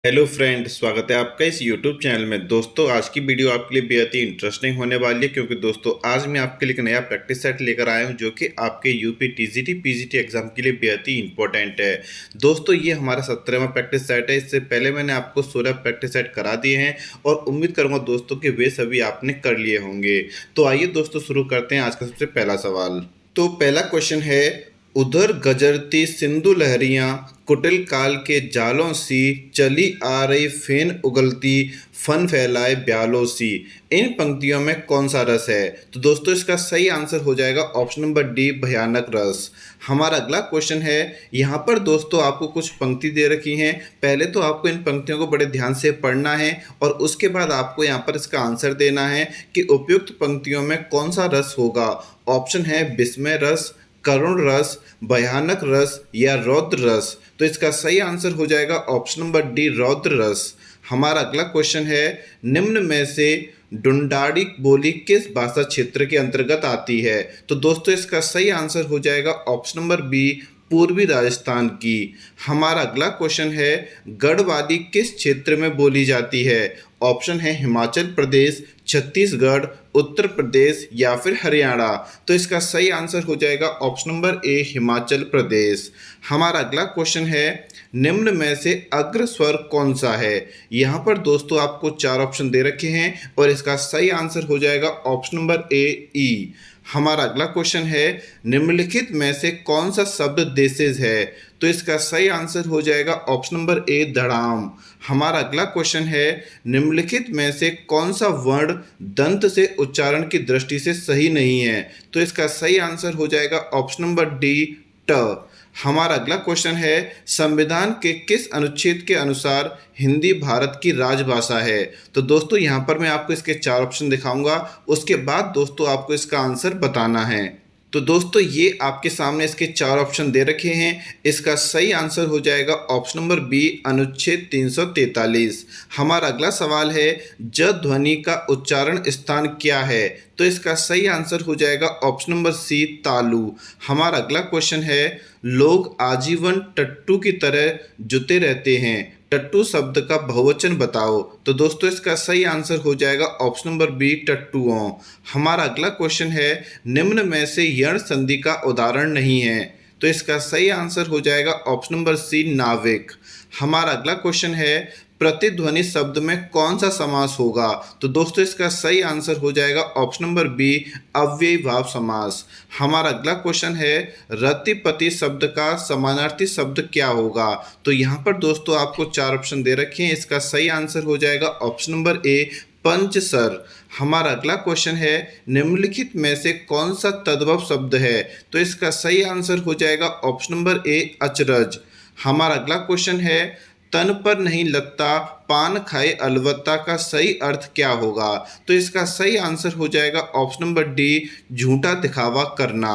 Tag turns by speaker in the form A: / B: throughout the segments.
A: Hello friend, स्वागत है आपका इस यूट्यूब चैनल में। दोस्तों, आज की वीडियो आपके लिए बेहद ही इंटरेस्टिंग होने वाली है, क्योंकि दोस्तों आज मैं आपके लिए एक नया प्रैक्टिस सेट लेकर आया हूं जो कि आपके यूपी टीजीटी पीजीटी एग्जाम के लिए बेहद ही इंपॉर्टेंट है। दोस्तों, ये हमारा 17वां प्रैक्टिस सेट है। इससे पहले मैंने आपको 16 प्रैक्टिस सेट करा दिए हैं और उम्मीद करूँगा दोस्तों कि वे सभी आपने कर लिए होंगे। तो आइए दोस्तों, शुरू करते हैं आज का सबसे पहला सवाल। तो पहला क्वेश्चन है, उधर गजरती सिंधु लहरियां कुटिल काल के जालों सी, चली आ रही फेन उगलती फन फैलाए ब्यालों सी। इन पंक्तियों में कौन सा रस है? तो दोस्तों इसका सही आंसर हो जाएगा ऑप्शन नंबर डी, भयानक रस। हमारा अगला क्वेश्चन है, यहाँ पर दोस्तों आपको कुछ पंक्ति दे रखी हैं। पहले तो आपको इन पंक्तियों को बड़े ध्यान से पढ़ना है और उसके बाद आपको यहाँ पर इसका आंसर देना है कि उपयुक्त पंक्तियों में कौन सा रस होगा। ऑप्शन है विस्मय रस, करुण रस, भयानक रस या रौद्र रस। तो इसका सही आंसर हो जाएगा ऑप्शन नंबर डी, रौद्र रस। हमारा अगला क्वेश्चन है, निम्न में से डुंडाड़ी बोली किस भाषा क्षेत्र के अंतर्गत आती है? तो दोस्तों इसका सही आंसर हो जाएगा ऑप्शन नंबर बी, पूर्वी राजस्थान की। हमारा अगला क्वेश्चन है, गढ़वाली किस क्षेत्र में बोली जाती है? ऑप्शन है हिमाचल प्रदेश, छत्तीसगढ़, उत्तर प्रदेश या फिर हरियाणा। तो इसका सही आंसर हो जाएगा ऑप्शन नंबर ए, हिमाचल प्रदेश। हमारा अगला क्वेश्चन है, निम्न में से अग्र स्वर कौन सा है? यहाँ पर दोस्तों आपको चार ऑप्शन दे रखे हैं और इसका सही आंसर हो जाएगा ऑप्शन नंबर ए, ई। हमारा अगला क्वेश्चन है, निम्नलिखित में से कौन सा शब्द देशज है? तो इसका सही आंसर हो जाएगा ऑप्शन नंबर ए, धड़ाम। हमारा अगला क्वेश्चन है, निम्नलिखित में से कौन सा वर्ण दंत से उच्चारण की दृष्टि से सही नहीं है? तो इसका सही आंसर हो जाएगा ऑप्शन नंबर डी, ट। हमारा अगला क्वेश्चन है, संविधान के किस अनुच्छेद के अनुसार हिंदी भारत की राजभाषा है? तो दोस्तों यहाँ पर मैं आपको इसके चार ऑप्शन दिखाऊंगा, उसके बाद दोस्तों आपको इसका आंसर बताना है। तो दोस्तों ये आपके सामने इसके चार ऑप्शन दे रखे हैं। इसका सही आंसर हो जाएगा ऑप्शन नंबर बी, अनुच्छेद 343। हमारा अगला सवाल है, ज ध्वनि का उच्चारण स्थान क्या है? तो इसका सही आंसर हो जाएगा ऑप्शन नंबर सी, तालु। हमारा अगला क्वेश्चन है, लोग आजीवन टट्टू की तरह जुते रहते हैं, टट्टू शब्द का बहुवचन बताओ। तो दोस्तों इसका सही आंसर हो जाएगा ऑप्शन नंबर बी, टट्टुओं। हमारा अगला क्वेश्चन है, निम्न में से यण संधि का उदाहरण नहीं है? तो इसका सही आंसर हो जाएगा ऑप्शन नंबर सी, नाविक। हमारा अगला क्वेश्चन है, प्रतिध्वनि शब्द में कौन सा समास होगा? तो दोस्तों इसका सही आंसर हो जाएगा ऑप्शन नंबर बी, अव्ययी भाव समास। हमारा अगला क्वेश्चन है, रतिपति शब्द का समानार्थी शब्द क्या होगा? तो यहाँ पर दोस्तों आपको चार ऑप्शन दे रखे हैं। इसका सही आंसर हो जाएगा ऑप्शन नंबर ए, पंचसर। हमारा अगला क्वेश्चन है, निम्नलिखित में से कौन सा तद्भव शब्द है? तो इसका सही आंसर हो जाएगा ऑप्शन नंबर ए, अचरज। हमारा अगला क्वेश्चन है, तन पर नहीं लगता पान खाए अलवत्ता का सही अर्थ क्या होगा? तो इसका सही आंसर हो जाएगा ऑप्शन नंबर डी, झूठा दिखावा करना।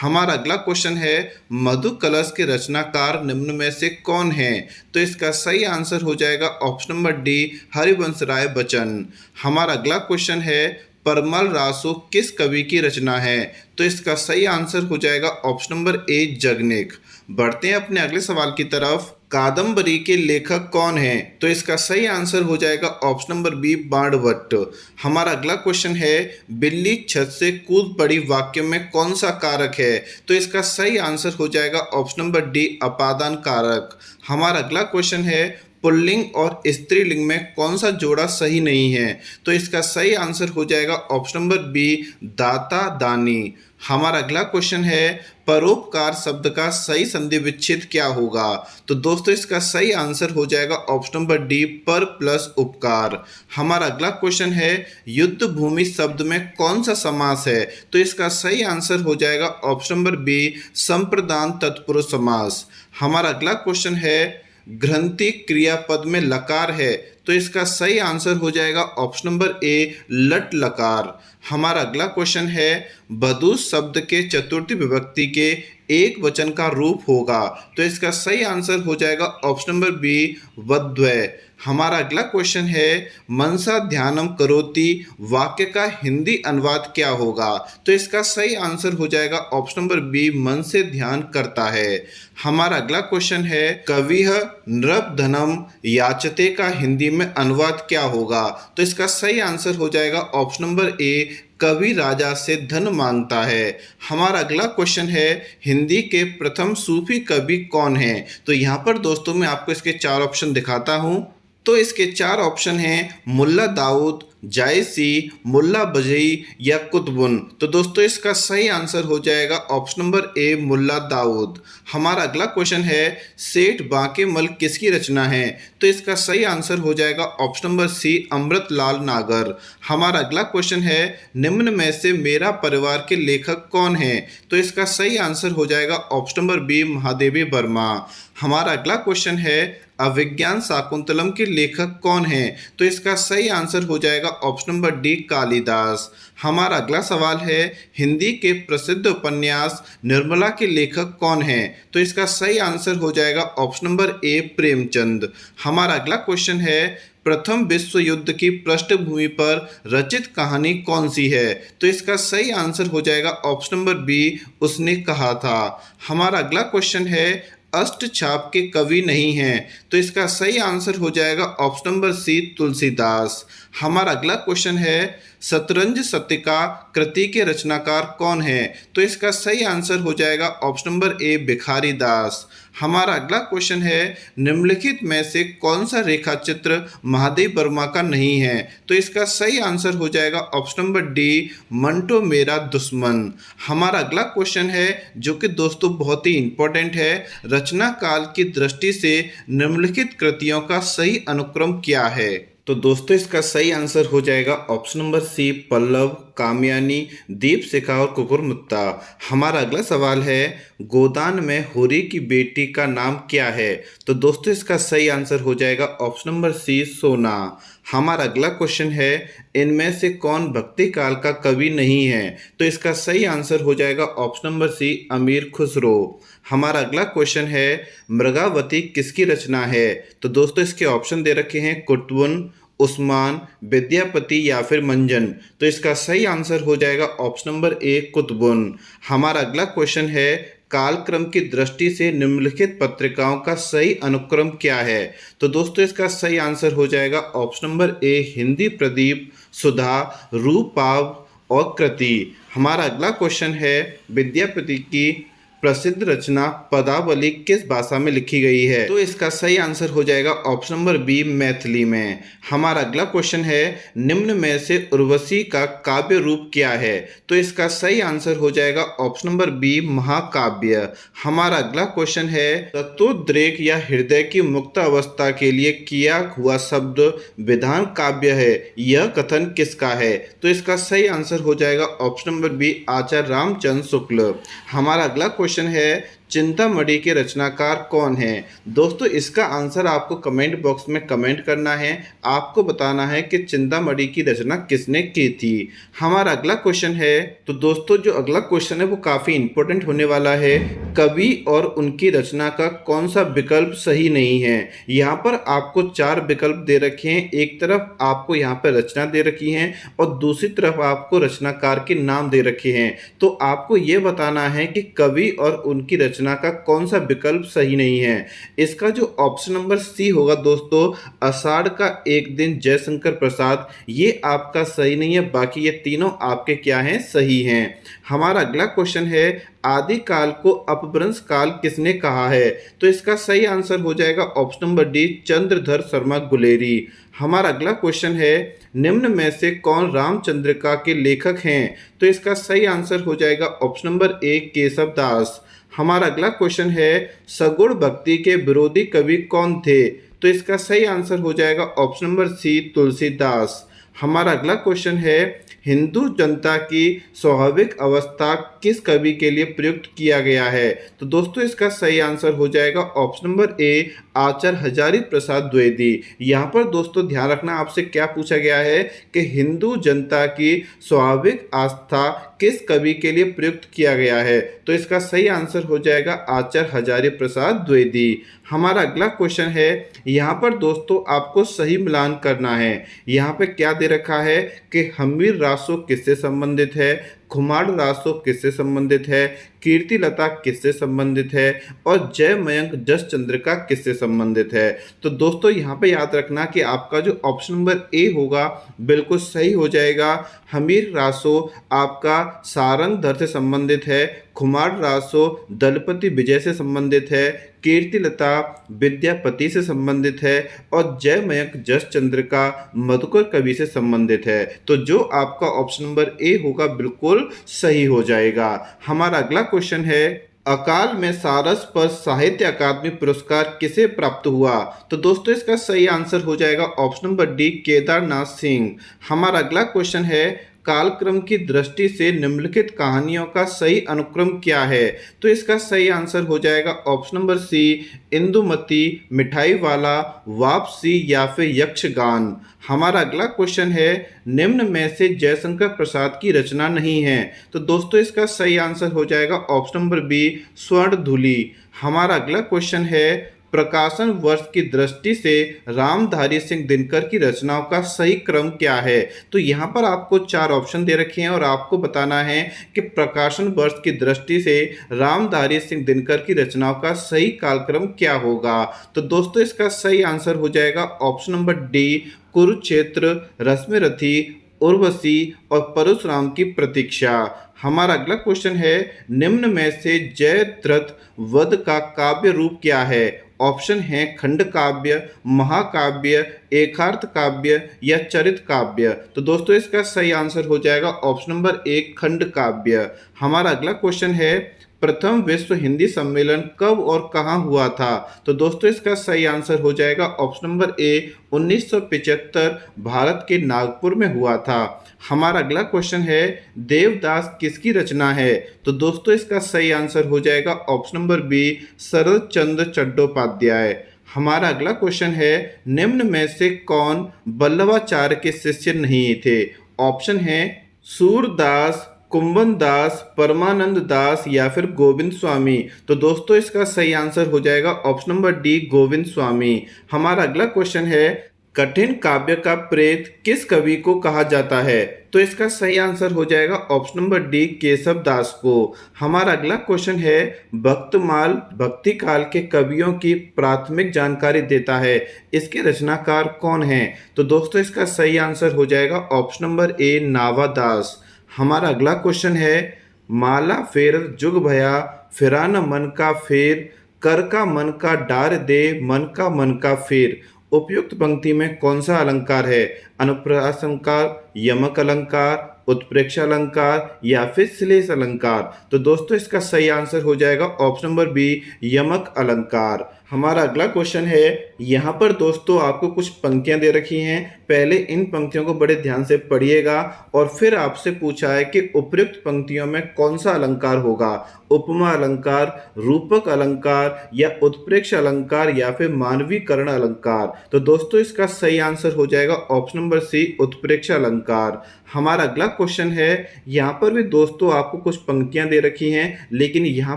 A: हमारा अगला क्वेश्चन है, मधु कलश के रचनाकार निम्न में से कौन है? तो इसका सही आंसर हो जाएगा option number D, Harivansh Rai Bachchan. हमारा अगला क्वेश्चन है, परमल रासो किस कवि की रचना है? तो इसका सही आंसर हो जाएगा ऑप्शन नंबर ए, जगनेक। बढ़ते हैं अपने अगले सवाल की तरफ। कादम्बरी के लेखक कौन हैं? तो इसका सही आंसर हो जाएगा ऑप्शन नंबर बी, बाणभट्ट। हमारा अगला क्वेश्चन है, बिल्ली छत से कूद पड़ी वाक्य में कौन सा कारक है? तो इसका सही आंसर हो जाएगा ऑप्शन नंबर डी, अपादान कारक। हमारा अगला क्वेश्चन है, पुल्लिंग और स्त्रीलिंग में कौन सा जोड़ा सही नहीं है? तो इसका सही आंसर हो जाएगा ऑप्शन नंबर बी, दाता दानी। हमारा अगला क्वेश्चन है, परोपकार शब्द का सही संधि विच्छेद क्या होगा? तो दोस्तों इसका सही आंसर हो जाएगा ऑप्शन नंबर डी, पर प्लस उपकार। हमारा अगला क्वेश्चन है, युद्ध भूमि शब्द में कौन सा समास है? तो इसका सही आंसर हो जाएगा ऑप्शन नंबर बी, संप्रदान तत्पुरुष समास। हमारा अगला क्वेश्चन है, घ्रंथि क्रियापद में लकार है, तो इसका सही आंसर हो जाएगा ऑप्शन नंबर ए, लट लकार। हमारा अगला क्वेश्चन है, बधू शब्द के चतुर्थी विभक्ति के एक वचन का रूप होगा? तो इसका सही आंसर हो जाएगा ऑप्शन नंबर बी, वद्वय। हमारा अगला क्वेश्चन है, मनसा ध्यानम करोति वाक्य का हिंदी अनुवाद क्या होगा? तो इसका सही आंसर हो जाएगा ऑप्शन नंबर बी, मन से ध्यान करता है। हमारा अगला क्वेश्चन है, कविः नृपधनम याचते का हिंदी में अनुवाद क्या होगा? तो इसका सही आंसर हो जाएगा ऑप्शन नंबर ए, कवि राजा से धन मांगता है। हमारा अगला क्वेश्चन है, हिंदी के प्रथम सूफी कवि कौन हैं? तो यहाँ पर दोस्तों मैं आपको इसके 4 ऑप्शन दिखाता हूँ। तो इसके 4 ऑप्शन हैं, मुल्ला दाऊद, जायसी, मुल्ला बजई या कुतुबुन। तो दोस्तों इसका सही आंसर हो जाएगा ऑप्शन नंबर ए, मुल्ला दाऊद। हमारा अगला क्वेश्चन है, सेठ बांके मल किसकी रचना है? तो इसका सही आंसर हो जाएगा ऑप्शन नंबर सी, अमृतलाल नागर। हमारा अगला क्वेश्चन है, निम्न में से मेरा परिवार के लेखक कौन है? तो इसका सही आंसर हो जाएगा option number B, Mahadevi Varma. हमारा अगला क्वेश्चन है, अभिज्ञान शाकुंतलम के लेखक कौन हैं? तो इसका सही आंसर हो जाएगा ऑप्शन नंबर डी, कालिदास। हमारा अगला सवाल है, हिंदी के प्रसिद्ध उपन्यास निर्मला के लेखक कौन हैं? तो इसका सही आंसर हो जाएगा ऑप्शन नंबर ए, प्रेमचंद। हमारा अगला क्वेश्चन है, प्रथम विश्व युद्ध की पृष्ठभूमि पर रचित कहानी कौन सी है? तो इसका सही आंसर हो जाएगा ऑप्शन नंबर बी, उसने कहा था। हमारा अगला क्वेश्चन है, अष्टछाप के कवि नहीं हैं? तो इसका सही आंसर हो जाएगा ऑप्शन नंबर सी, तुलसीदास। हमारा अगला क्वेश्चन है, शतरंज शतिका कृति के रचनाकार कौन है? तो इसका सही आंसर हो जाएगा ऑप्शन नंबर ए, भिखारी दास। हमारा अगला क्वेश्चन है, निम्नलिखित में से कौन सा रेखा चित्र महादेव वर्मा का नहीं है? तो इसका सही आंसर हो जाएगा ऑप्शन नंबर डी, मंटो मेरा दुश्मन। हमारा अगला क्वेश्चन है, जो कि दोस्तों बहुत ही इंपॉर्टेंट है, रचना काल की दृष्टि से निम्नलिखित कृतियों का सही अनुक्रम क्या है? तो दोस्तों इसका सही आंसर हो जाएगा option number C, Pallav, Kamayani, Deepshikha और कुकुरमुत्ता। हमारा अगला सवाल है, गोदान में होरी की बेटी का नाम क्या है? तो दोस्तों इसका सही आंसर हो जाएगा ऑप्शन नंबर सी, सोना। हमारा अगला क्वेश्चन है, इनमें से कौन भक्ति काल का कवि नहीं है? तो इसका सही आंसर हो जाएगा ऑप्शन नंबर सी, अमीर खुसरो। हमारा अगला क्वेश्चन है, मृगावती किसकी रचना है? तो दोस्तों इसके ऑप्शन दे रखे हैं, कुतुबुन, उस्मान, विद्यापति या फिर मंजन। तो इसका सही आंसर हो जाएगा ऑप्शन नंबर ए, कुतुबुन। हमारा अगला क्वेश्चन है, कालक्रम की दृष्टि से निम्नलिखित पत्रिकाओं का सही अनुक्रम क्या है? तो दोस्तों इसका सही आंसर हो जाएगा option number A, Hindi Pradeep, Sudha, Rupabh और कृति। हमारा अगला क्वेश्चन है, विद्यापति की प्रसिद्ध रचना पदावली किस भाषा में लिखी गई है? तो इसका सही आंसर हो जाएगा ऑप्शन नंबर बी, मैथिली में। हमारा अगला क्वेश्चन है, निम्न में से उर्वशी का काव्य रूप क्या है? तो इसका सही आंसर हो जाएगा ऑप्शन नंबर बी, महाकाव्य। हमारा अगला क्वेश्चन है, तत्वोद्रेक या हृदय की मुक्त अवस्था के लिए किया हुआ शब्द विधान काव्य है, यह कथन किसका है? तो इसका सही आंसर हो जाएगा ऑप्शन नंबर बी, आचार्य रामचंद्र शुक्ल। हमारा अगला क्वेश्चन है, चिंतामणि के रचनाकार कौन है? दोस्तों इसका आंसर आपको कमेंट बॉक्स में कमेंट करना है। आपको बताना है कि चिंतामणि की रचना किसने की थी। हमारा अगला क्वेश्चन है, तो दोस्तों जो अगला क्वेश्चन है वो काफ़ी इंपॉर्टेंट होने वाला है, कवि और उनकी रचना का कौन सा विकल्प सही नहीं है? यहाँ पर आपको 4 विकल्प दे रखे हैं। एक तरफ आपको यहाँ पर रचना दे रखी है और दूसरी तरफ आपको रचनाकार के नाम दे रखे हैं। तो आपको ये बताना है कि कवि और उनकी रचना का कौन सा विकल्प सही नहीं है। इसका जो ऑप्शन नंबर सी होगा दोस्तों, आषाढ़ का एक दिन जयशंकर प्रसाद, ये आपका सही नहीं है। बाकी ये तीनों आपके क्या हैं, सही हैं। हमारा अगला क्वेश्चन है, आदिकाल को अपभ्रंश काल किसने कहा है? तो इसका सही आंसर हो जाएगा option number D, Chandradhar Sharma Guleri. हमारा अगला क्वेश्चन है, निम्न में से कौन रामचंद्रिका के लेखक हैं? तो इसका सही आंसर हो जाएगा ऑप्शन नंबर ए, केशव दास। हमारा अगला क्वेश्चन है, सगुण भक्ति के विरोधी कवि कौन थे? तो इसका सही आंसर हो जाएगा ऑप्शन नंबर सी, तुलसीदास। हमारा अगला क्वेश्चन है, हिंदू जनता की स्वाभाविक अवस्था किस कवि के लिए प्रयुक्त किया गया है? तो दोस्तों इसका सही आंसर हो जाएगा ऑप्शन नंबर ए, आचार्य हजारी प्रसाद द्विवेदी। यहाँ पर दोस्तों ध्यान रखना, आपसे क्या पूछा गया है कि हिंदू जनता की स्वाभाविक आस्था किस कवि के लिए प्रयुक्त किया गया है? तो इसका सही आंसर हो जाएगा आचार्य हजारी प्रसाद द्विवेदी। हमारा अगला क्वेश्चन है, यहाँ पर दोस्तों आपको सही मिलान करना है। यहाँ पे क्या दे रखा है कि हमीर रासो किससे संबंधित है, खुमार रासो किससे संबंधित है, कीर्ति लता किससे संबंधित है और जय मयंक जस चंद्रिका किससे संबंधित है? तो दोस्तों यहाँ पे याद रखना कि आपका जो ऑप्शन नंबर ए होगा बिल्कुल सही हो जाएगा। हमीर रासो आपका सारंगधर से संबंधित है, खुमार रासो दलपति विजय से संबंधित है, कीर्ति लता विद्यापति से संबंधित है और जय मयंक जस चंद्रिका मधुकर कवि से संबंधित है। तो जो आपका ऑप्शन नंबर ए होगा बिल्कुल सही हो जाएगा। हमारा अगला क्वेश्चन है, अकाल में सारस पर साहित्य अकादमी पुरस्कार किसे प्राप्त हुआ? तो दोस्तों इसका सही आंसर हो जाएगा option number D, Kedarnath Singh. हमारा अगला क्वेश्चन है, कालक्रम की दृष्टि से निम्नलिखित कहानियों का सही अनुक्रम क्या है? तो इसका सही आंसर हो जाएगा ऑप्शन नंबर सी, इंदुमती, मिठाई वाला, वापसी या फिर यक्षगान। हमारा अगला क्वेश्चन है, निम्न में से जयशंकर प्रसाद की रचना नहीं है? तो दोस्तों इसका सही आंसर हो जाएगा ऑप्शन नंबर बी, स्वर्णधुली। हमारा अगला क्वेश्चन है, प्रकाशन वर्ष की दृष्टि से रामधारी सिंह दिनकर की रचनाओं का सही क्रम क्या है? तो यहाँ पर आपको 4 ऑप्शन दे रखे हैं और आपको बताना है कि प्रकाशन वर्ष की दृष्टि से रामधारी सिंह दिनकर की रचनाओं का सही कालक्रम क्या होगा? तो दोस्तों इसका सही आंसर हो जाएगा option number D, Kurukshetra, Rashmirathi, Urvashi और परशुराम की प्रतीक्षा। हमारा अगला क्वेश्चन है, निम्न में से जयद्रथ वध का काव्य रूप क्या है? ऑप्शन है खंड काव्य, महाकाव्य, एकार्थ काव्य या चरित काव्य। तो दोस्तों इसका सही आंसर हो जाएगा ऑप्शन नंबर ए, खंड काव्य। हमारा अगला क्वेश्चन है, प्रथम विश्व हिंदी सम्मेलन कब और कहां हुआ था? तो दोस्तों इसका सही आंसर हो जाएगा ऑप्शन नंबर ए, 1975 भारत के नागपुर में हुआ था। हमारा अगला क्वेश्चन है, देवदास किसकी रचना है? तो दोस्तों इसका सही आंसर हो जाएगा ऑप्शन नंबर बी, शरद चंद्र चट्टोपाध्याय। हमारा अगला क्वेश्चन है, निम्न में से कौन वल्लभाचार्य के शिष्य नहीं थे? ऑप्शन है सूरदास, कुंभन दास, परमानंद दास या फिर गोविंद स्वामी। तो दोस्तों इसका सही आंसर हो जाएगा ऑप्शन नंबर डी, गोविंद स्वामी। हमारा अगला क्वेश्चन है, कठिन काव्य का प्रेत किस कवि को कहा जाता है? तो इसका सही आंसर हो जाएगा ऑप्शन नंबर डी, केशव दास को। हमारा अगला क्वेश्चन है, भक्तमाल भक्ति काल के कवियों की प्राथमिक जानकारी देता है, इसके रचनाकार कौन हैं? तो दोस्तों इसका सही आंसर हो जाएगा ऑप्शन नंबर ए, नावादास। हमारा अगला क्वेश्चन है, माला फेर जुग भया, फिरा न मन का फेर, कर का मन का डार दे, मन का फेर। उपयुक्त पंक्ति में कौन सा अलंकार है? अनुप्रास अलंकार, यमक अलंकार, उत्प्रेक्षा अलंकार या फिर श्लेष अलंकार? तो दोस्तों इसका सही आंसर हो जाएगा ऑप्शन नंबर बी, यमक अलंकार। हमारा अगला क्वेश्चन है, यहाँ पर दोस्तों आपको कुछ पंक्तियां दे रखी हैं, पहले इन पंक्तियों को बड़े ध्यान से पढ़िएगा और फिर आपसे पूछा है कि उपयुक्त पंक्तियों में कौन सा अलंकार होगा, उपमा अलंकार, रूपक अलंकार या उत्प्रेक्ष अलंकार या फिर मानवीकरण अलंकार? तो दोस्तों इसका सही आंसर हो जाएगा ऑप्शन नंबर सी, उत्प्रेक्ष अलंकार। हमारा अगला क्वेश्चन है, यहाँ पर भी दोस्तों आपको कुछ पंक्तियां दे रखी हैं लेकिन यहाँ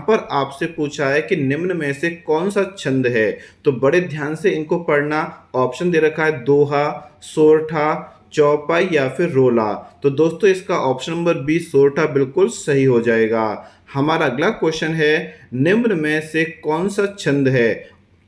A: पर आपसे पूछा है कि निम्न में से कौन सा छंद है? तो बड़े ध्यान से इनको पढ़ना। ऑप्शन दे रखा है दोहा, सोरठा, चौपाई या फिर रोला। तो दोस्तों इसका ऑप्शन नंबर बी, सोरठा बिल्कुल सही हो जाएगा। हमारा अगला क्वेश्चन है, निम्न में से कौन सा छंद है?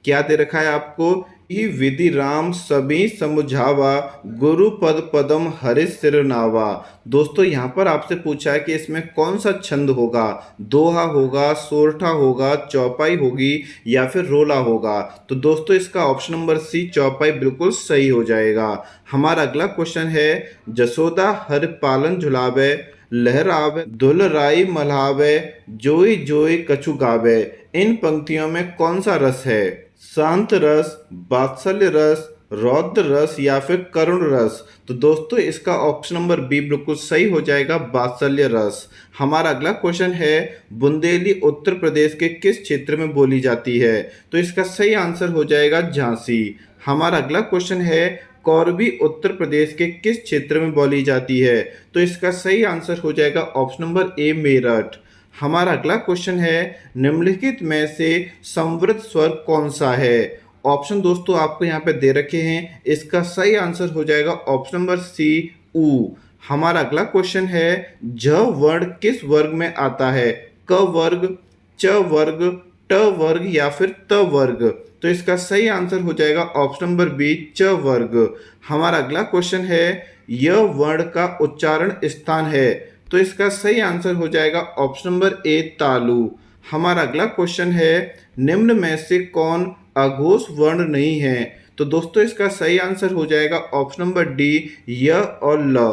A: क्या दे रखा है आपको, ई विधि राम सभी समुझावा, गुरु पद पदम हरि सिर नावा। दोस्तों यहाँ पर आपसे पूछा है कि इसमें कौन सा छंद होगा, दोहा होगा, सोरठा होगा, चौपाई होगी या फिर रोला होगा? तो दोस्तों इसका ऑप्शन नंबर सी, चौपाई बिल्कुल सही हो जाएगा। हमारा अगला क्वेश्चन है, जसोदा हर पालन झुलावे, लहरावे दुलराई मल्हावे, जोई जोई कछु गावे। इन पंक्तियों में कौन सा रस है? शांत रस, वात्सल्य रस, रौद्र रस या फिर करुण रस? तो दोस्तों इसका ऑप्शन नंबर बी बिल्कुल सही हो जाएगा, वात्सल्य रस। हमारा अगला क्वेश्चन है, बुंदेली उत्तर प्रदेश के किस क्षेत्र में बोली जाती है? तो इसका सही आंसर हो जाएगा झांसी। हमारा अगला क्वेश्चन है, कौरवी उत्तर प्रदेश के किस क्षेत्र में बोली जाती है? तो इसका सही आंसर हो जाएगा ऑप्शन नंबर ए, मेरठ। हमारा अगला क्वेश्चन है, निम्नलिखित में से समवृद्ध स्वर कौन सा है? ऑप्शन दोस्तों आपको यहाँ पे दे रखे हैं, इसका सही आंसर हो जाएगा ऑप्शन नंबर सी, ऊ। हमारा अगला क्वेश्चन है, झ वर्ण किस वर्ग में आता है? क वर्ग, च वर्ग, ट वर्ग या फिर त वर्ग? तो इसका सही आंसर हो जाएगा ऑप्शन नंबर बी, च वर्ग। हमारा अगला क्वेश्चन है, य वर्ण का उच्चारण स्थान है? तो इसका सही आंसर हो जाएगा ऑप्शन नंबर ए, तालु। हमारा अगला क्वेश्चन है, निम्न में से कौन अघोष वर्ण नहीं है? तो दोस्तों इसका सही आंसर हो जाएगा ऑप्शन नंबर डी, य और ल।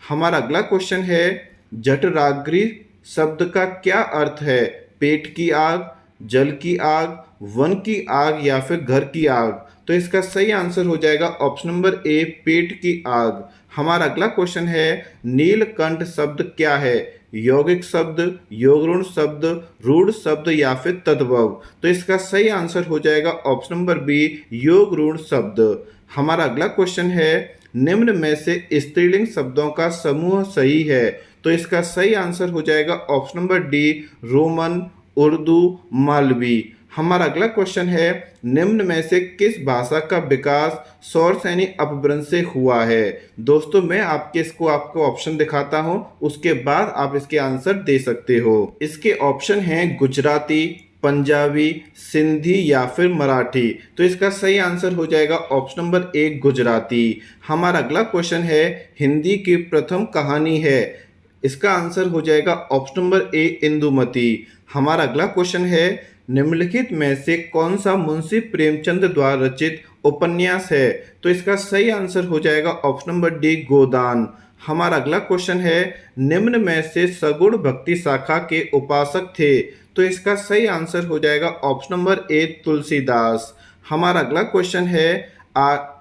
A: हमारा अगला क्वेश्चन है, जठराग्नि शब्द का क्या अर्थ है? पेट की आग, जल की आग, वन की आग या फिर घर की आग? तो इसका सही आंसर हो जाएगा ऑप्शन नंबर ए, पेट की आग। हमारा अगला क्वेश्चन है, नीलकंठ शब्द क्या है? यौगिक शब्द, योगरूढ़ शब्द, रूढ़ शब्द या फिर तद्भव? तो इसका सही आंसर हो जाएगा ऑप्शन नंबर बी, योगरूढ़ शब्द। हमारा अगला क्वेश्चन है, निम्न में से स्त्रीलिंग शब्दों का समूह सही है? तो इसका सही आंसर हो जाएगा option number D, Roman, Urdu, Malvi. हमारा अगला क्वेश्चन है, निम्न में से किस भाषा का विकास सौरसेनी अपभ्रंश से हुआ है? दोस्तों मैं आपको ऑप्शन दिखाता हूं, उसके बाद आप इसके आंसर दे सकते हो। इसके ऑप्शन हैं गुजराती, पंजाबी, सिंधी या फिर मराठी। तो इसका सही आंसर हो जाएगा ऑप्शन नंबर ए, गुजराती। हमारा अगला क्वेश्चन है, हिंदी की प्रथम कहानी है? इसका आंसर हो जाएगा ऑप्शन नंबर ए, इंदुमती। हमारा अगला क्वेश्चन है, निम्नलिखित में से कौन सा मुंशी प्रेमचंद द्वारा रचित उपन्यास है? तो इसका सही आंसर हो जाएगा ऑप्शन नंबर डी, गोदान। हमारा अगला क्वेश्चन है, निम्न में से सगुण भक्ति शाखा के उपासक थे? तो इसका सही आंसर हो जाएगा ऑप्शन नंबर ए, तुलसीदास। हमारा अगला क्वेश्चन है,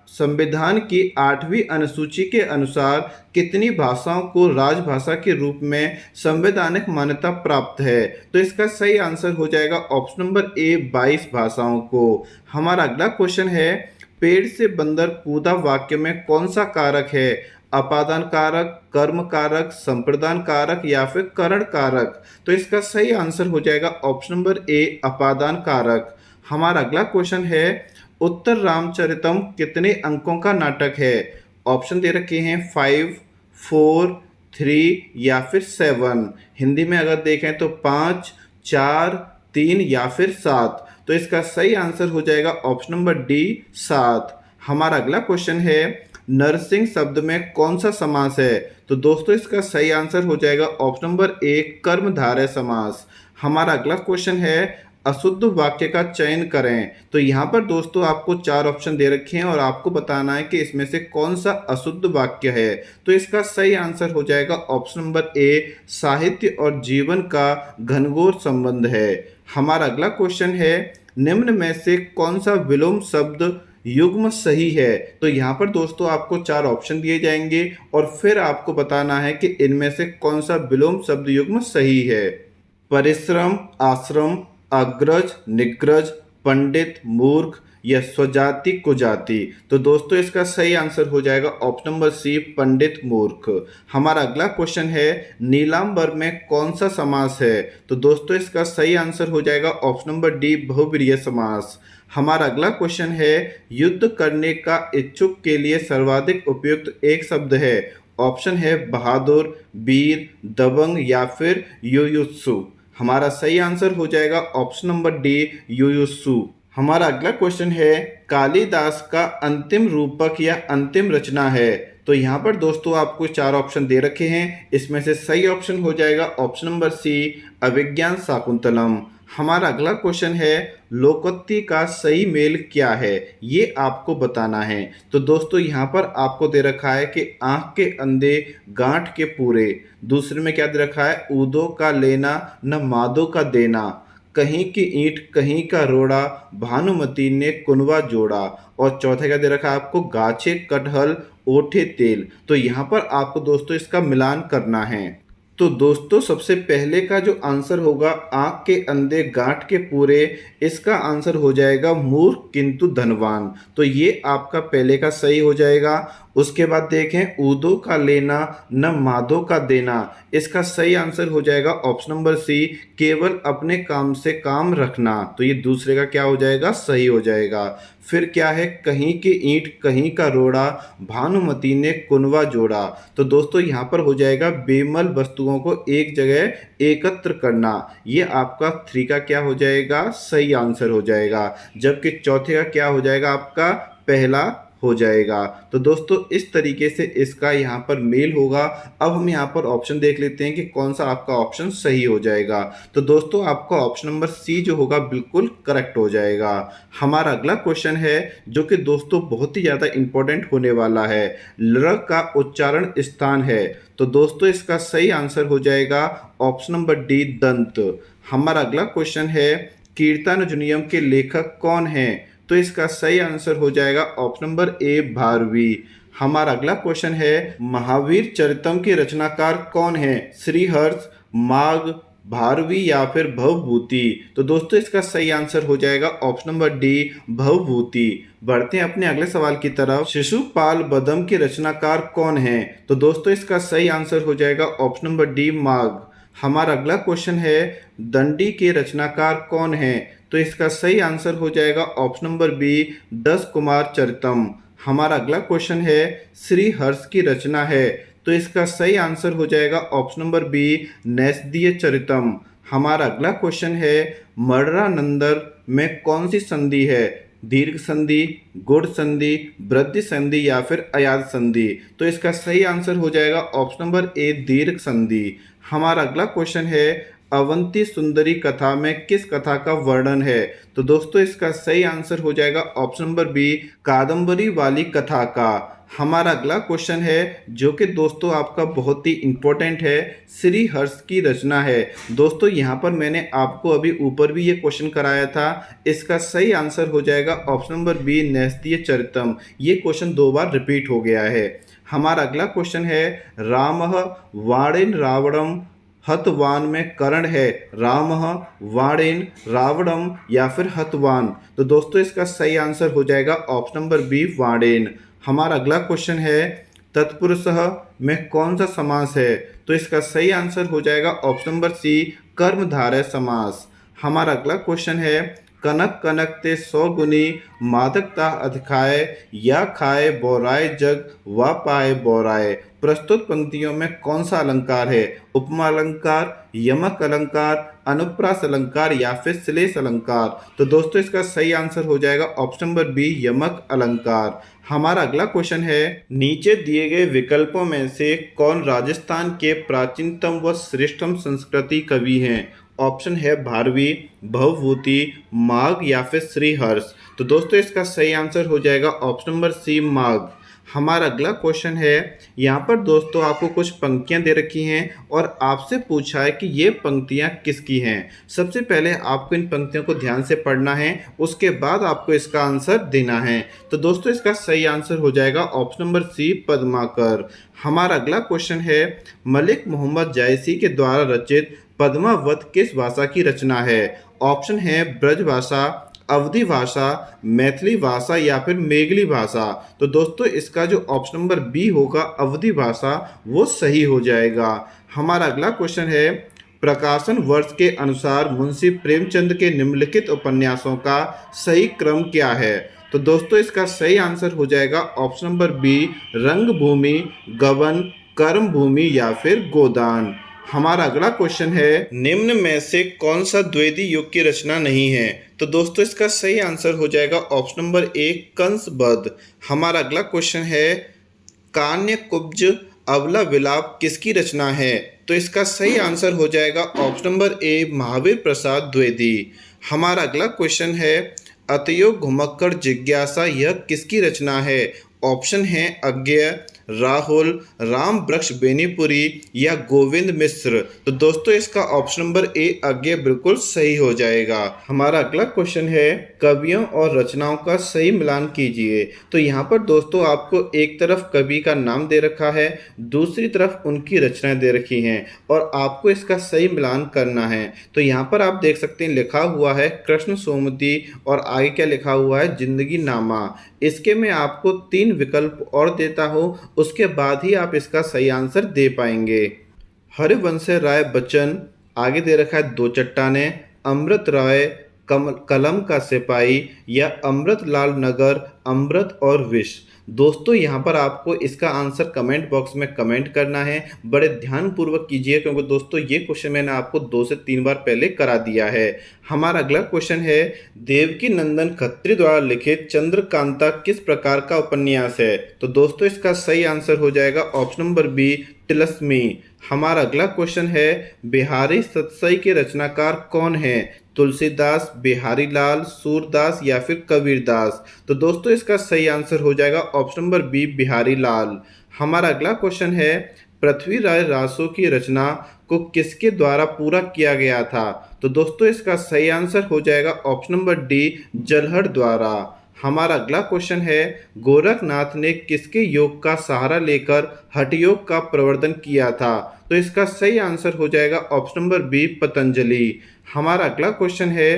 A: संविधान की 8वीं अनुसूची के अनुसार कितनी भाषाओं को राजभाषा के रूप में संवैधानिक मान्यता प्राप्त है? तो इसका सही आंसर हो जाएगा ऑप्शन नंबर ए, 22 भाषाओं को। हमारा अगला क्वेश्चन है, पेड़ से बंदर कूदा वाक्य में कौन सा कारक है? अपादान कारक, कर्म कारक, संप्रदान कारक या फिर करण कारक? तो इसका सही आंसर हो जाएगा ऑप्शन नंबर ए, अपादान कारक। हमारा अगला क्वेश्चन है, उत्तर रामचरितम कितने अंकों का नाटक है? ऑप्शन दे रखे हैं 5, 4, 3 या फिर 7। हिंदी में अगर देखें तो 5, 4, 3 या फिर 7। तो इसका सही आंसर हो जाएगा ऑप्शन नंबर डी, 7। हमारा अगला क्वेश्चन है, नरसिंह शब्द में कौन सा समास है? तो दोस्तों इसका सही आंसर हो जाएगा ऑप्शन नंबर ए, कर्मधारय समास। हमारा अगला क्वेश्चन है, अशुद्ध वाक्य का चयन करें। तो यहाँ पर दोस्तों आपको 4 ऑप्शन दे रखे हैं और आपको बताना है कि इसमें से कौन सा अशुद्ध वाक्य है। तो इसका सही आंसर हो जाएगा ऑप्शन नंबर ए, साहित्य और जीवन का घनघोर संबंध है। हमारा अगला क्वेश्चन है, निम्न में से कौन सा विलोम शब्द युग्म सही है? तो यहाँ पर दोस्तों आपको 4 ऑप्शन दिए जाएंगे और फिर आपको बताना है कि इनमें से कौन सा विलोम शब्द युग्म सही है। परिश्रम, आश्रम, अग्रज, निग्रज, पंडित, मूर्ख या स्वजाति कुजाति? तो दोस्तों इसका सही आंसर हो जाएगा ऑप्शन नंबर सी, पंडित, मूर्ख। हमारा अगला क्वेश्चन है, नीलांबर में कौन सा समास है? तो दोस्तों इसका सही आंसर हो जाएगा ऑप्शन नंबर डी, बहुव्रीहि समास। हमारा अगला क्वेश्चन है, युद्ध करने का इच्छुक के लिए सर्वाधिक उपयुक्त एक शब्द है? ऑप्शन है बहादुर, वीर, दबंग या फिर युयुत्सु। हमारा सही आंसर हो जाएगा ऑप्शन नंबर डी, युयुत्सु। हमारा अगला क्वेश्चन है, कालिदास का अंतिम रूपक या अंतिम रचना है? तो यहाँ पर दोस्तों आपको 4 ऑप्शन दे रखे हैं, इसमें से सही ऑप्शन हो जाएगा ऑप्शन नंबर सी, अभिज्ञान शाकुंतलम। हमारा अगला क्वेश्चन है, लोकोक्ति का सही मेल क्या है? ये आपको बताना है। तो दोस्तों यहाँ पर आपको दे रखा है कि आँख के अंधे गांठ के पूरे। दूसरे में क्या दे रखा है, ऊदो का लेना न मादो का देना, कहीं की ईंट कहीं का रोड़ा, भानुमती ने कुनवा जोड़ा। और चौथा क्या दे रखा है आपको, गाछे कटहल ओठे तेल। तो यहाँ पर आपको दोस्तों इसका मिलान करना है। तो दोस्तों सबसे पहले का जो आंसर होगा, आंख के अंधे गांठ के पूरे, इसका आंसर हो जाएगा मूर्ख किंतु धनवान। तो ये आपका पहले का सही हो जाएगा। उसके बाद देखें, ऊदो का लेना न माधो का देना, इसका सही आंसर हो जाएगा ऑप्शन नंबर सी, केवल अपने काम से काम रखना। तो ये दूसरे का क्या हो जाएगा, सही हो जाएगा। फिर क्या है, कहीं की ईंट कहीं का रोड़ा, भानुमती ने कुनवा जोड़ा। तो दोस्तों यहाँ पर हो जाएगा बेमल वस्तुओं को एक जगह एकत्र करना। ये आपका 3 का क्या हो जाएगा, सही आंसर हो जाएगा। जबकि चौथे का क्या हो जाएगा, आपका पहला हो जाएगा। तो दोस्तों इस तरीके से इसका यहाँ पर मेल होगा। अब हम यहाँ पर ऑप्शन देख लेते हैं कि कौन सा आपका ऑप्शन सही हो जाएगा। तो दोस्तों आपका ऑप्शन नंबर सी जो होगा बिल्कुल करेक्ट हो जाएगा। हमारा अगला क्वेश्चन है जो कि दोस्तों बहुत ही ज़्यादा इंपॉर्टेंट होने वाला है। ल का उच्चारण स्थान है। तो दोस्तों इसका सही आंसर हो जाएगा ऑप्शन नंबर डी, दंत। हमारा अगला क्वेश्चन है, कीर्तनार्जुनीयम के लेखक कौन हैं? तो इसका सही आंसर हो जाएगा ऑप्शन नंबर ए, भारवी। हमारा अगला क्वेश्चन है, महावीर चरितम के रचनाकार कौन है? श्रीहर्ष, माघ, भारवी या फिर भवभूति। तो दोस्तों इसका सही आंसर हो जाएगा ऑप्शन नंबर डी, भवभूति। बढ़ते हैं अपने अगले सवाल की तरफ। शिशुपाल बदम के रचनाकार कौन है? तो दोस्तों इसका सही आंसर हो जाएगा ऑप्शन नंबर डी, माघ। हमारा अगला क्वेश्चन है, दंडी के रचनाकार कौन है? तो इसका सही आंसर हो जाएगा ऑप्शन नंबर बी, 10 कुमार चरितम। हमारा अगला क्वेश्चन है, श्री हर्ष की रचना है। तो इसका सही आंसर हो जाएगा ऑप्शन नंबर बी, नैषधीय चरितम। हमारा अगला क्वेश्चन है, मर्रानंदर में कौन सी संधि है? दीर्घ संधि, गुण संधि, वृद्धि संधि या फिर अयाद संधि। तो इसका सही आंसर हो जाएगा ऑप्शन नंबर ए, दीर्घ संधि। हमारा अगला क्वेश्चन है, अवंती सुंदरी कथा में किस कथा का वर्णन है? तो दोस्तों इसका सही आंसर हो जाएगा ऑप्शन नंबर बी, कादंबरी वाली कथा का। हमारा अगला क्वेश्चन है जो कि दोस्तों आपका बहुत ही इंपॉर्टेंट है, श्री हर्ष की रचना है। दोस्तों यहाँ पर मैंने आपको अभी ऊपर भी ये क्वेश्चन कराया था। इसका सही आंसर हो जाएगा ऑप्शन नंबर बी, नैषधीय चरितम। ये क्वेश्चन 2 बार रिपीट हो गया है। हमारा अगला क्वेश्चन है, रामः वाणेन रावणम हतवान में करण है। रामः, वाणेन, रावणम या फिर हतवान। तो दोस्तों इसका सही आंसर हो जाएगा ऑप्शन नंबर बी, वाणेन। हमारा अगला क्वेश्चन है, तत्पुरुषः में कौन सा समास है? तो इसका सही आंसर हो जाएगा ऑप्शन नंबर सी, कर्मधारय समास। हमारा अगला क्वेश्चन है, कनक कनक ते 100 गुनी, मादकता अधिकाय, या खाए बोराय जग व पाए बोराय। प्रस्तुत पंक्तियों में कौन सा अलंकार है? उपमा अलंकार, यमक अलंकार, अनुप्रास अलंकार या फिर श्लेष अलंकार। तो दोस्तों इसका सही आंसर हो जाएगा ऑप्शन नंबर बी, यमक अलंकार। हमारा अगला क्वेश्चन है, नीचे दिए गए विकल्पों में से कौन राजस्थान के प्राचीनतम व श्रेष्ठतम संस्कृति कवि हैं? ऑप्शन है भारवी, भवभूति, माघ या फिर श्रीहर्ष। तो दोस्तों इसका सही आंसर हो जाएगा ऑप्शन नंबर सी, माघ। हमारा अगला क्वेश्चन है, यहाँ पर दोस्तों आपको कुछ पंक्तियाँ दे रखी हैं और आपसे पूछा है कि ये पंक्तियाँ किसकी हैं। सबसे पहले आपको इन पंक्तियों को ध्यान से पढ़ना है, उसके बाद आपको इसका आंसर देना है। तो दोस्तों इसका सही आंसर हो जाएगा ऑप्शन नंबर सी, पद्माकर। हमारा अगला क्वेश्चन है, मलिक मोहम्मद जायसी के द्वारा रचित पद्मावत किस भाषा की रचना है? ऑप्शन है ब्रज भाषा, अवधी भाषा, मैथिली भाषा या फिर मेघली भाषा। तो दोस्तों इसका जो ऑप्शन नंबर बी होगा, अवधी भाषा, वो सही हो जाएगा। हमारा अगला क्वेश्चन है, प्रकाशन वर्ष के अनुसार मुंशी प्रेमचंद के निम्नलिखित उपन्यासों का सही क्रम क्या है? तो दोस्तों इसका सही आंसर हो जाएगा ऑप्शन नंबर बी, रंगभूमि, गबन, कर्मभूमि या फिर गोदान। हमारा अगला क्वेश्चन है, निम्न में से कौन सा द्विवेदी युग की रचना नहीं है? तो दोस्तों इसका सही आंसर हो जाएगा ऑप्शन नंबर ए, कंसबद्ध। हमारा अगला क्वेश्चन है, कान्य कुब्ज अबला विलाप किसकी रचना है? तो इसका सही आंसर हो जाएगा ऑप्शन नंबर ए, महावीर प्रसाद द्विवेदी। हमारा अगला क्वेश्चन है, अतयोग घुमक्कड़ जिज्ञासा यह किसकी रचना है? ऑप्शन है अज्ञेय, राहुल, राम वृक्ष बेनीपुरी या गोविंद मिश्र। तो दोस्तों इसका ऑप्शन नंबर ए आगे बिल्कुल सही हो जाएगा। हमारा अगला क्वेश्चन है कवियों और रचनाओं का सही मिलान कीजिए। तो यहाँ पर दोस्तों आपको एक तरफ कवि का नाम दे रखा है, दूसरी तरफ उनकी रचनाएं दे रखी हैं और आपको इसका सही मिलान करना है। तो यहाँ पर आप देख सकते हैं लिखा हुआ है कृष्ण सोमती और आगे क्या लिखा हुआ है जिंदगी नामा। इसके मैं आपको 3 विकल्प और देता हूँ, उसके बाद ही आप इसका सही आंसर दे पाएंगे। हरिवंश राय बच्चन, आगे दे रखा है दो चट्टाने, अमृत राय, कलम का सिपाही या अमृत लाल नगर, अमृत और विष। दोस्तों यहाँ पर आपको इसका आंसर कमेंट बॉक्स में कमेंट करना है। बड़े ध्यानपूर्वक कीजिए क्योंकि दोस्तों ये क्वेश्चन मैंने आपको 2 से 3 बार पहले करा दिया है। हमारा अगला क्वेश्चन है देवकी नंदन खत्री द्वारा लिखित चंद्रकांता किस प्रकार का उपन्यास है। तो दोस्तों इसका सही आंसर हो जाएगा ऑप्शन नंबर बी तिलस्मी। हमारा अगला क्वेश्चन है बिहारी सतसई के रचनाकार कौन है। तुलसीदास, बिहारी लाल, सूरदास या फिर कबीरदास। तो दोस्तों इसका सही आंसर हो जाएगा ऑप्शन नंबर बी बिहारी लाल। हमारा अगला क्वेश्चन है पृथ्वीराज रासो की रचना को किसके द्वारा पूरा किया गया था। तो दोस्तों इसका सही आंसर हो जाएगा ऑप्शन नंबर डी जलहड़ द्वारा। हमारा अगला क्वेश्चन है गोरखनाथ ने किसके योग का सहारा लेकर हठ योग का प्रवर्तन किया था। तो इसका सही आंसर हो जाएगा ऑप्शन नंबर बी पतंजलि। हमारा अगला क्वेश्चन है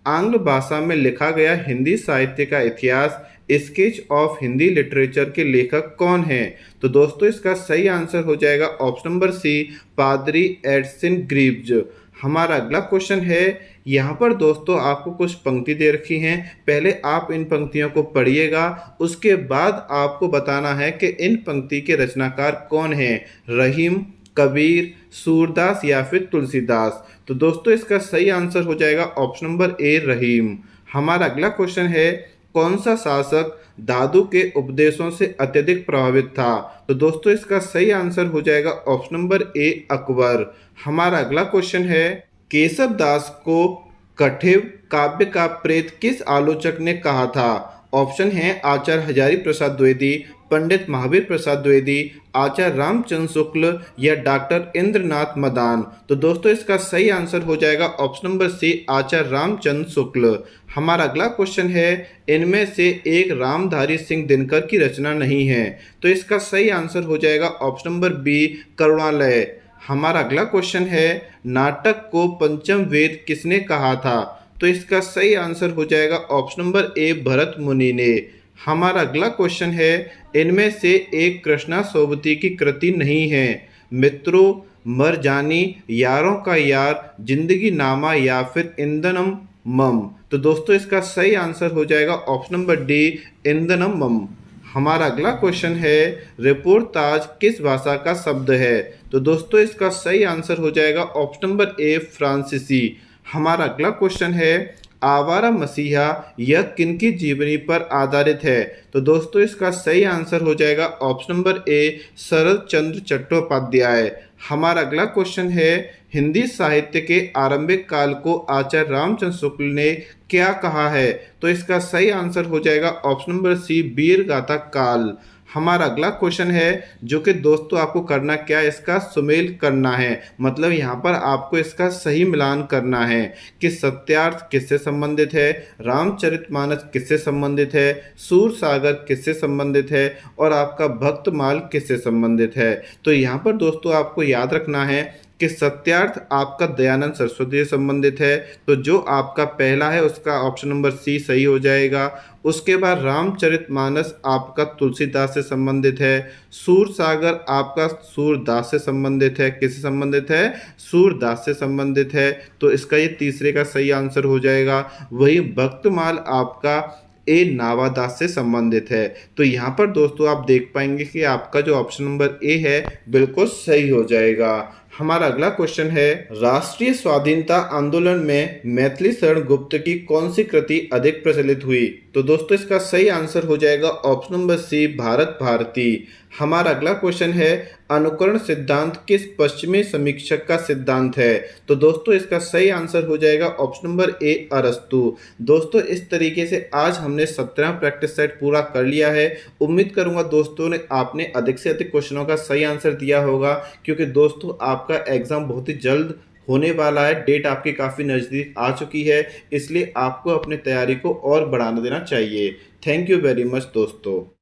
A: आंग्ल भाषा में लिखा गया हिंदी साहित्य का इतिहास स्केच ऑफ हिंदी लिटरेचर के लेखक कौन हैं। तो दोस्तों इसका सही आंसर हो जाएगा ऑप्शन नंबर सी पादरी एडसन ग्रीव्स। हमारा अगला क्वेश्चन है यहाँ पर दोस्तों आपको कुछ पंक्ति दे रखी हैं, पहले आप इन पंक्तियों को पढ़िएगा, उसके बाद आपको बताना है कि इन पंक्ति के रचनाकार कौन हैं, रहीम, कबीर, सूरदास या फिर तुलसीदास। तो दोस्तों इसका सही आंसर हो जाएगा ऑप्शन नंबर ए रहीम। हमारा अगला क्वेश्चन है कौन सा शासक दादू के उपदेशों से अत्यधिक प्रभावित था। तो दोस्तों इसका सही आंसर हो जाएगा ऑप्शन नंबर ए अकबर। हमारा अगला क्वेश्चन है केशव दास को कठिव काव्य का प्रेत किस आलोचक ने कहा था। ऑप्शन है आचार्य हजारी प्रसाद द्विवेदी, पंडित महावीर प्रसाद द्विवेदी, आचार्य रामचंद्र शुक्ल या डॉक्टर इंद्रनाथ मदान। तो दोस्तों इसका सही आंसर हो जाएगा ऑप्शन नंबर सी आचार्य रामचंद्र शुक्ल। हमारा अगला क्वेश्चन है इनमें से एक रामधारी सिंह दिनकर की रचना नहीं है। तो इसका सही आंसर हो जाएगा ऑप्शन नंबर बी करुणालय। हमारा अगला क्वेश्चन है नाटक को पंचम वेद किसने कहा था। तो इसका सही आंसर हो जाएगा ऑप्शन नंबर ए भरत मुनि ने। हमारा अगला क्वेश्चन है इनमें से एक कृष्णा सोबती की कृति नहीं है। मित्रों, मरजानी, यारों का यार, जिंदगी नामा या फिर इंदनम मम। तो दोस्तों इसका सही आंसर हो जाएगा ऑप्शन नंबर डी इंदनम मम। हमारा अगला क्वेश्चन है रिपोर्ताज किस भाषा का शब्द है। तो दोस्तों इसका सही आंसर हो जाएगा ऑप्शन नंबर ए फ्रांसीसी। हमारा अगला क्वेश्चन है आवारा मसीहा यह किनकी जीवनी पर आधारित है। तो दोस्तों इसका सही आंसर हो जाएगा ऑप्शन नंबर ए शरद चंद्र चट्टोपाध्याय। हमारा अगला क्वेश्चन है हिंदी साहित्य के आरंभिक काल को आचार्य रामचंद्र शुक्ल ने क्या कहा है। तो इसका सही आंसर हो जाएगा ऑप्शन नंबर सी वीर गाथा काल। हमारा अगला क्वेश्चन है जो कि दोस्तों आपको करना क्या है, इसका सुमेल करना है, मतलब यहाँ पर आपको इसका सही मिलान करना है कि सत्यार्थ किससे संबंधित है, रामचरितमानस किससे संबंधित है, सूरसागर किससे संबंधित है और आपका भक्तमाल किससे संबंधित है। तो यहाँ पर दोस्तों आपको याद रखना है कि सत्यार्थ आपका दयानंद सरस्वती से संबंधित है। तो जो आपका पहला है उसका ऑप्शन नंबर सी सही हो जाएगा। उसके बाद रामचरितमानस आपका तुलसीदास से संबंधित है। सूरसागर आपका सूरदास से संबंधित है। किससे संबंधित है? सूरदास से संबंधित है। तो इसका ये तीसरे का सही आंसर हो जाएगा। वही भक्तमाल आपका ए नावादास से संबंधित है। तो यहाँ पर दोस्तों आप देख पाएंगे कि आपका जो ऑप्शन नंबर ए है बिल्कुल सही हो जाएगा। हमारा अगला क्वेश्चन है, राष्ट्रीय स्वाधीनता आंदोलन में मैथिली शरण गुप्त की कौन सी कृति अधिक प्रचलित हुई? तो दोस्तों इसका सही आंसर हो जाएगा option number C, Bharat Bharati. हमारा अगला क्वेश्चन है, अनुकरण सिद्धांत किस पश्चिमी समीक्षक का सिद्धांत है? तो दोस्तों इसका सही आंसर हो जाएगा ऑप्शन नंबर ए, अरस्तु। दोस्तों इस तरीके से आज हमने 17 प्रैक्टिस सेट पूरा कर लिया है। उम्मीद करूंगा दोस्तों ने आपने अधिक से अधिक क्वेश्चनों का सही आंसर दिया होगा, क्योंकि दोस्तों आपका एग्जाम बहुत ही जल्द होने वाला है। डेट आपकी काफ़ी नज़दीक आ चुकी है, इसलिए आपको अपनी तैयारी को और बढ़ाना देना चाहिए। थैंक यू वेरी मच दोस्तों।